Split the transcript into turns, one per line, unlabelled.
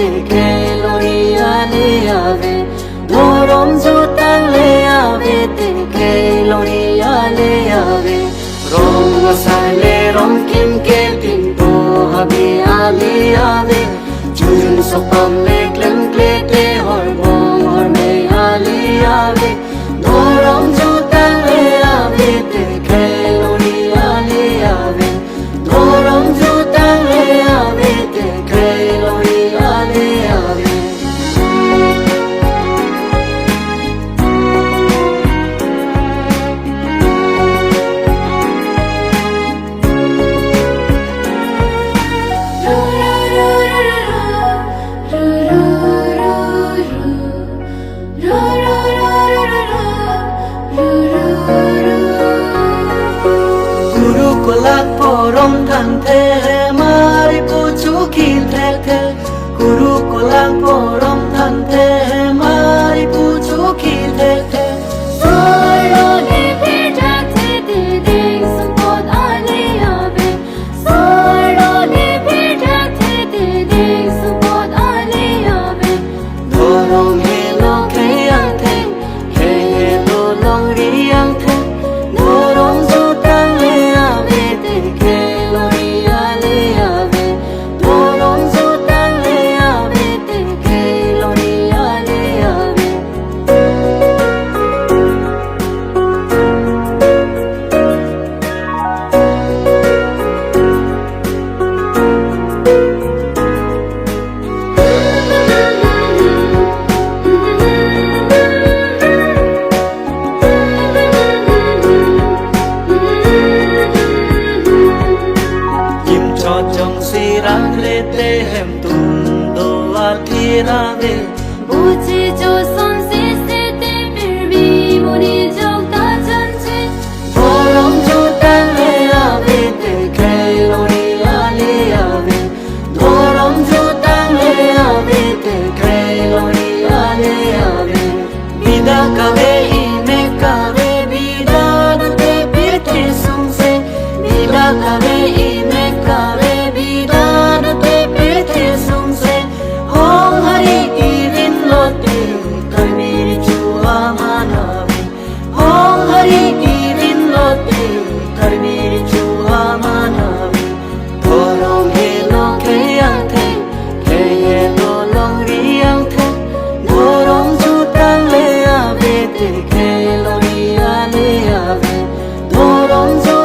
te ke lori ale ave Dorom jutang le ave te ke lori ale ave Rom sale rom kim ke tin po habe ale ave Chun sopam le klem kle te hor bo hor me ale ave Dorom jutang le ave te ke lori ale ave Dorom jutang le ave te ke lori ale ave Kulak porom thang the mari puchu khil the the Guru kulak porom thang the mari puchu khil the the
Solo ne bheja the de ding support ale ave Solo ne bheja the de ding support ale ave
Dorong he lo ke yang the he lo long ri yang the Dorong ju tang le ave te ke lori ale ave Dorong ju tang le ave te ke lori ale ave Chong si rang le te hem tun do a thi ra ve
Buchi jo son se se te pirmi mori jog ta chan che
Dorong ju tang le ave te ke lori ale ave Dorong ju tang le ave te ke lori ale ave Vida ka ve ine ka ve vida na te pir te sung se Vida ka ve ine ka ve vida na te pir te sung se Hong hari ki vin lo te karmir chu amanave Hong hari ki vin lo te karmir chu amanave Dorong he lo ke yang the ke ye lo long ri yang the Dorong chu tang le ave te ke lori ale ave Dorong chu